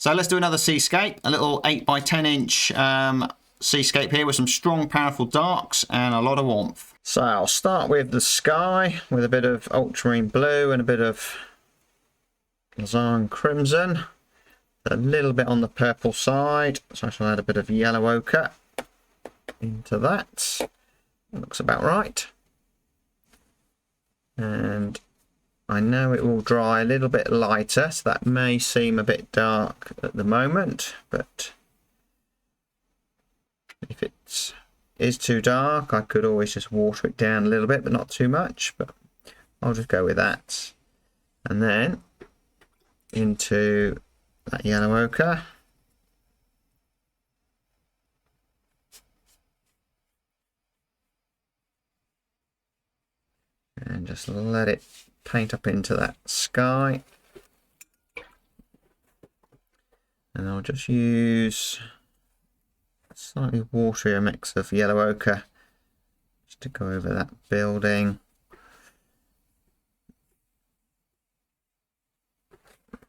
So let's do another Seascape, a little 8 by 10 inch Seascape here with some strong, powerful darks and a lot of warmth. So I'll start with the sky with a bit of ultramarine blue and a bit of Lazarn crimson. A little bit on the purple side, so I shall add a bit of yellow ochre into that. That looks about right. And I know it will dry a little bit lighter, so that may seem a bit dark at the moment, but if it is too dark, I could always just water it down a little bit, but not too much, but I'll just go with that. And then into that yellow ochre. And just let it paint up into that sky. And I'll just use a slightly waterier mix of yellow ochre just to go over that building.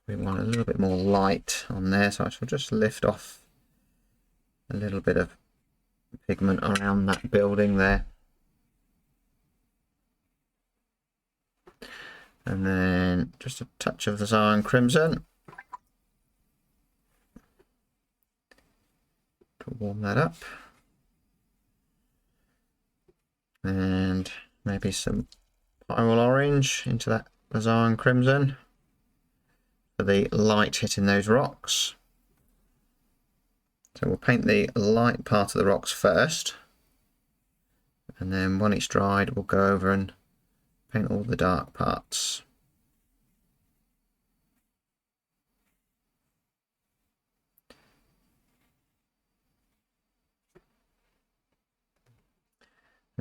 We want a little bit more light on there, so I shall just lift off a little bit of pigment around that building there. And then just a touch of the Lazarn crimson to warm that up. And maybe some pyrrole orange into that Lazarn crimson for the light hitting those rocks. So we'll paint the light part of the rocks first, and then when it's dried we'll go over and paint all the dark parts.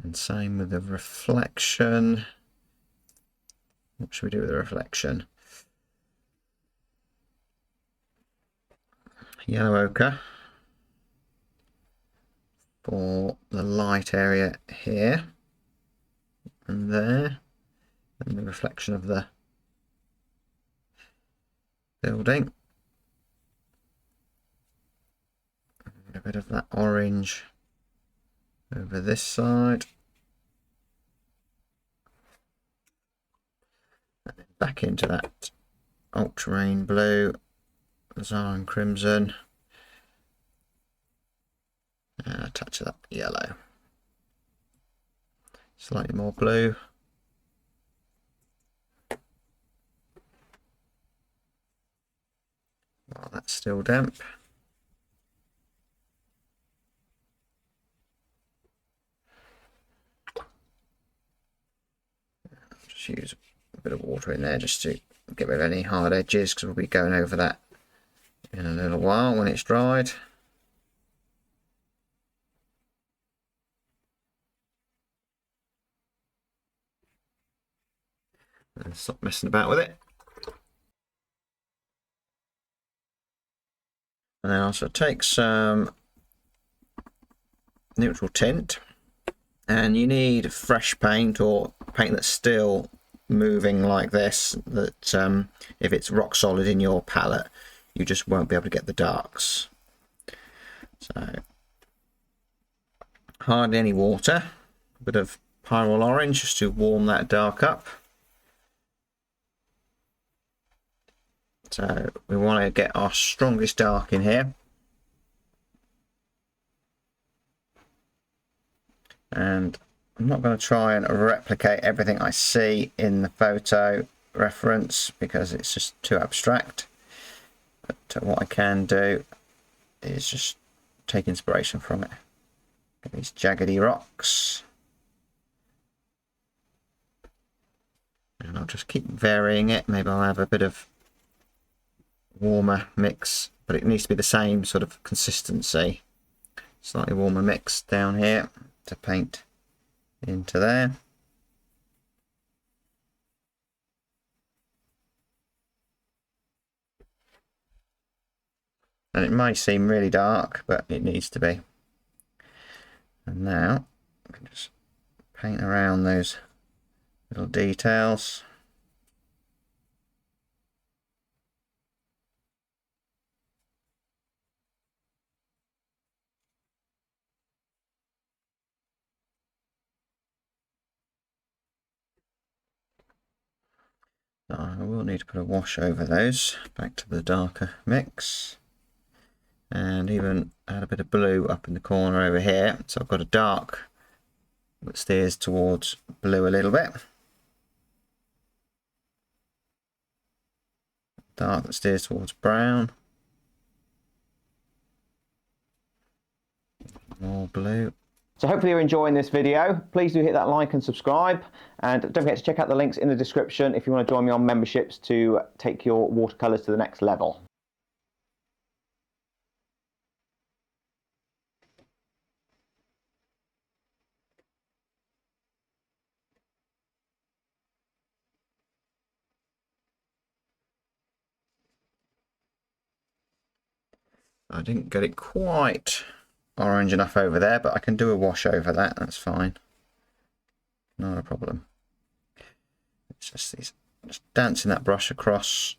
And same with the reflection. What should we do with the reflection? Yellow ochre for the light area here and there, and the reflection of the building. And a bit of that orange over this side. And then back into that ultramarine blue, Lazarn crimson, and a touch of that yellow. Slightly more blue. While that's still damp. Just use a bit of water in there just to get rid of any hard edges, because we'll be going over that in a little while when it's dried. And stop messing about with it. And then I'll also take some neutral tint, and you need fresh paint or paint that's still moving like this, that if it's rock solid in your palette you just won't be able to get the darks. So hardly any water, a bit of pyrrole orange just to warm that dark up. So we want to get our strongest dark in here. And I'm not going to try and replicate everything I see in the photo reference because it's just too abstract. But what I can do is just take inspiration from it. Get these jaggedy rocks. And I'll just keep varying it. Maybe I'll have a bit of warmer mix, but it needs to be the same sort of consistency. Slightly warmer mix down here to paint into there. And it may seem really dark, but it needs to be. And now I can just paint around those little details. I will need to put a wash over those, back to the darker mix. And even add a bit of blue up in the corner over here. So I've got a dark that steers towards blue a little bit. Dark that steers towards brown. More blue. So hopefully you're enjoying this video. Please do hit that like and subscribe. And don't forget to check out the links in the description if you want to join me on memberships to take your watercolours to the next level. I didn't get it quite orange enough over there, but I can do a wash over that. That's fine. Not a problem. It's just these, just dancing that brush across.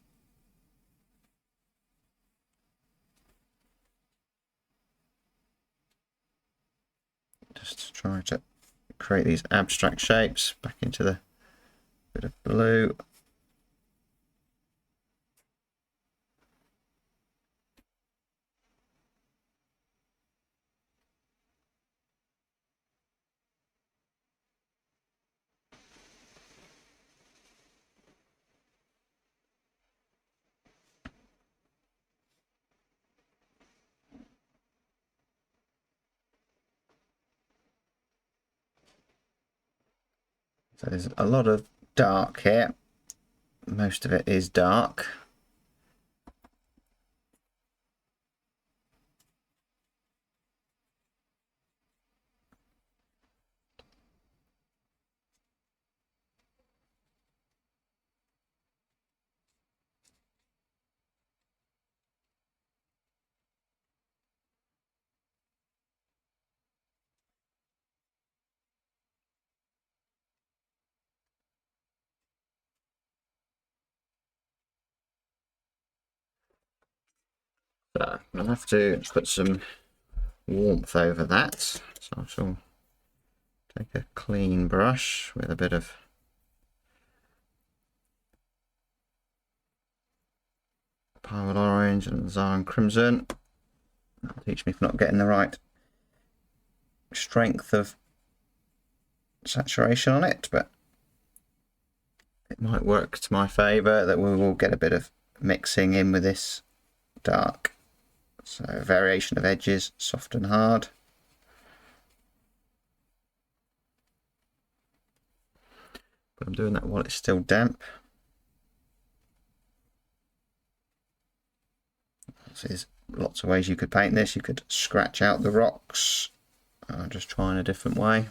Just to try to create these abstract shapes back into the bit of blue. So there's a lot of dark here. Most of it is dark. So I'll have to put some warmth over that. So I shall take a clean brush with a bit of Pilot Orange and Zarin Crimson. That'll teach me for not getting the right strength of saturation on it, but it might work to my favour that we will get a bit of mixing in with this dark. So variation of edges, soft and hard. But I'm doing that while it's still damp. So there's lots of ways you could paint this. You could scratch out the rocks. I'll just try in a different way.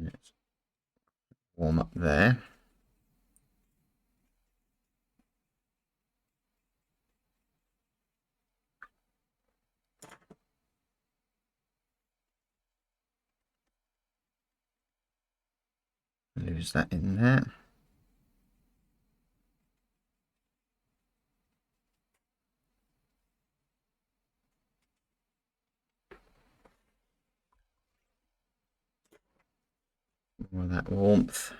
Let's warm up there. Lose that in there. More of that warmth.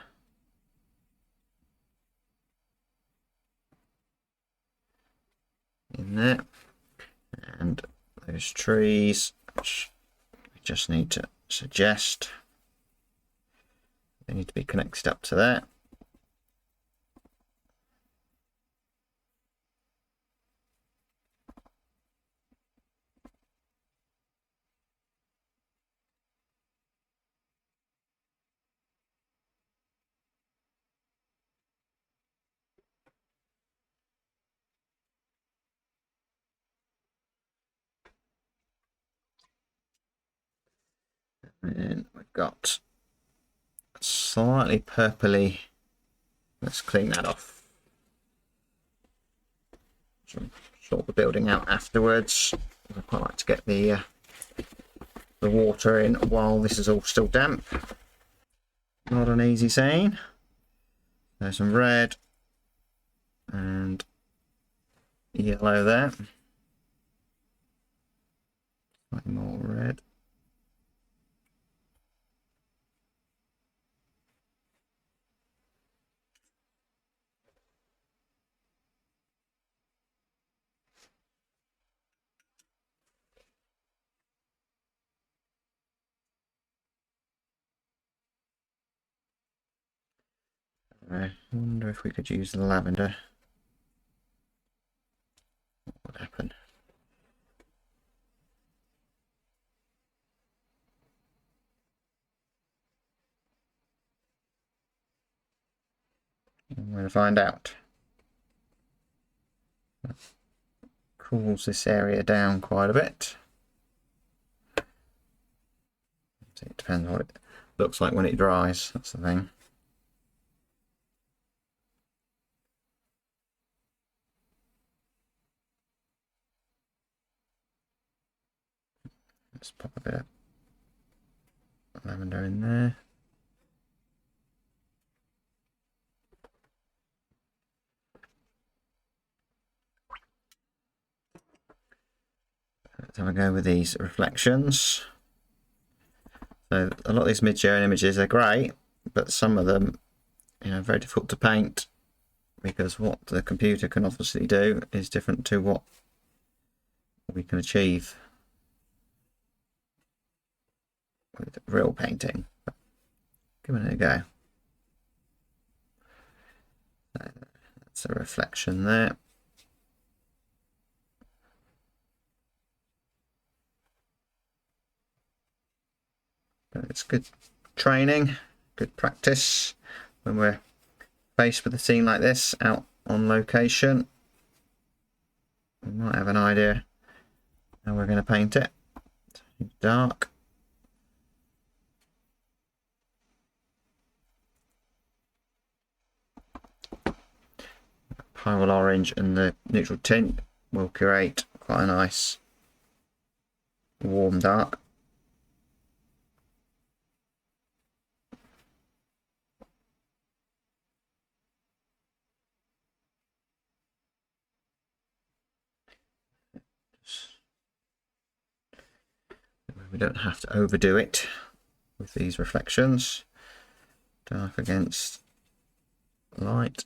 In there. And those trees, which we just need to suggest they need to be connected up to that. And we've got slightly purpley. Let's clean that off. Sort the building out afterwards. I quite like to get the the water in while this is all still damp. Not an easy scene. There's some red and yellow there. Slightly more red. I wonder if we could use the lavender. What would happen? I'm going to find out. That cools this area down quite a bit. It depends on what it looks like when it dries, that's the thing. Let's pop a bit of lavender in there. Let's have a go with these reflections. So a lot of these mid-sharing images are great, but some of them, are very difficult to paint because what the computer can obviously do is different to what we can achieve with real painting. But give it a go. That's a reflection there. But it's good training, good practice when we're faced with a scene like this out on location. We might have an idea how we're going to paint it. Dark. Pyrrole orange and the neutral tint will create quite a nice warm dark. We don't have to overdo it with these reflections. Dark against light.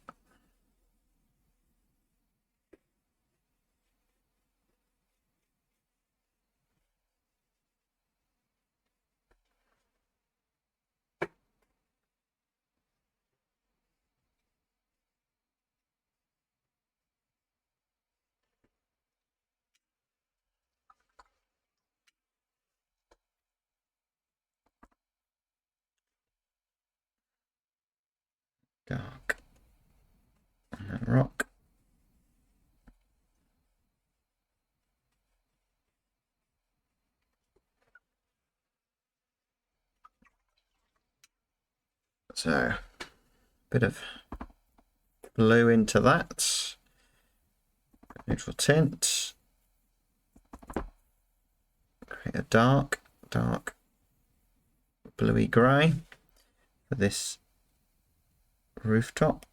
Dark on that rock. So a bit of blue into that. Neutral tint. Create a dark bluey grey for this rooftop.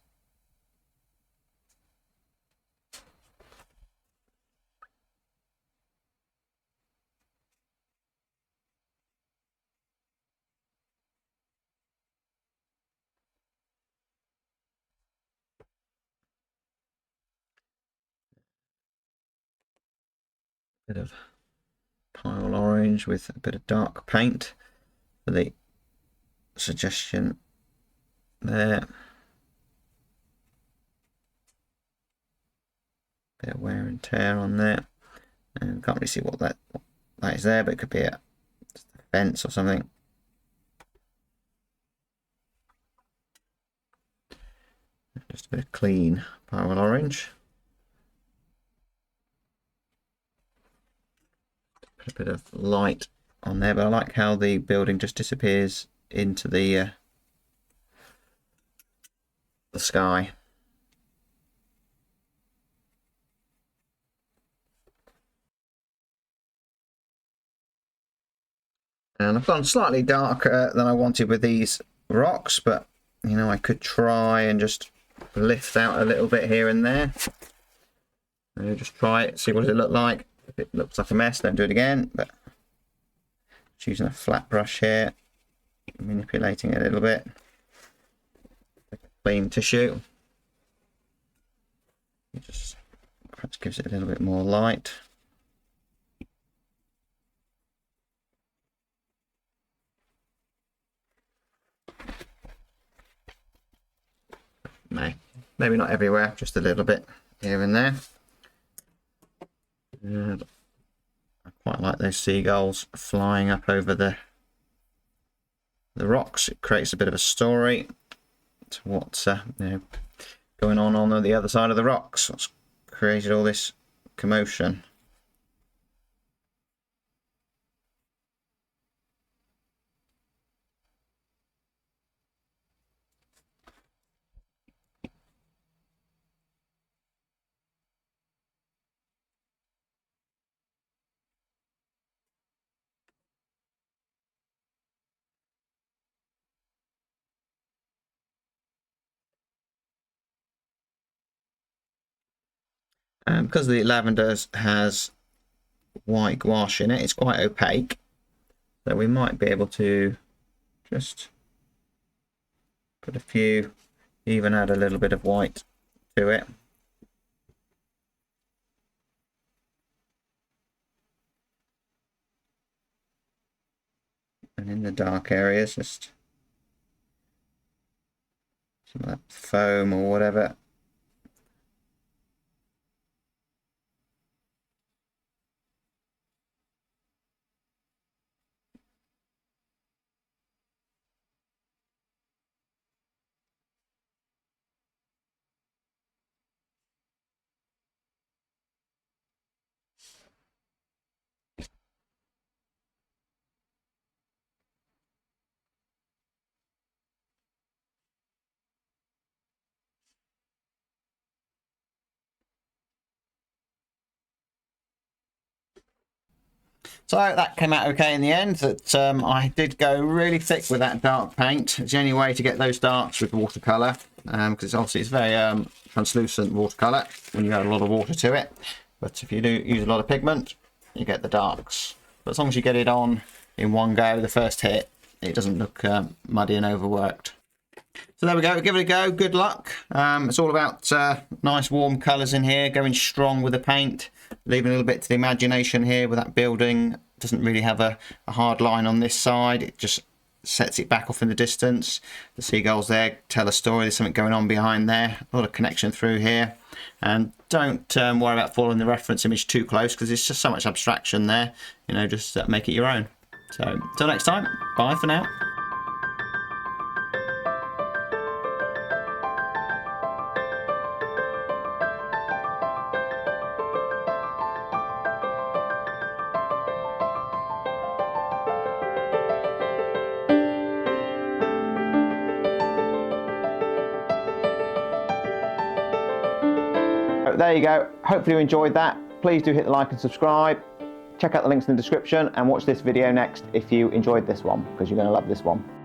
Bit of pile orange with a bit of dark paint for the suggestion there. Bit of wear and tear on there, and can't really see what that is there, but it could be a fence or something. Just a bit of clean pyrrole orange. Put a bit of light on there, but I like how the building just disappears into the sky. And I've gone slightly darker than I wanted with these rocks, but you know, I could try and just lift out a little bit here and there. And just try it, see what it look like. If it looks like a mess, don't do it again. But just using a flat brush here, manipulating it a little bit. Clean tissue. It just perhaps gives it a little bit more light. Maybe not everywhere, just a little bit here and there. And I quite like those seagulls flying up over the rocks. It creates a bit of a story to what's you know, going on the other side of the rocks. What's created all this commotion. Because the lavender has white gouache in it, it's quite opaque, so we might be able to just put a few, even add a little bit of white to it. And in the dark areas, just some of that foam or whatever. So that came out okay in the end. That I did go really thick with that dark paint. It's the only way to get those darks with watercolour, because obviously it's very translucent watercolour when you add a lot of water to it. But if you do use a lot of pigment, you get the darks. But as long as you get it on in one go, the first hit, it doesn't look muddy and overworked. So there we go, give it a go, good luck. It's all about nice warm colours in here, going strong with the paint, leaving a little bit to the imagination here with that building. Doesn't really have a hard line on this side, it just sets it back off in the distance. The seagulls there tell a story, there's something going on behind there, a lot of connection through here. And don't worry about following the reference image too close, because it's just so much abstraction there, you know, just make it your own. So until next time, bye for now. There you go. Hopefully you enjoyed that. Please do hit the like and subscribe. Check out the links in the description and watch this video next if you enjoyed this one, because you're going to love this one.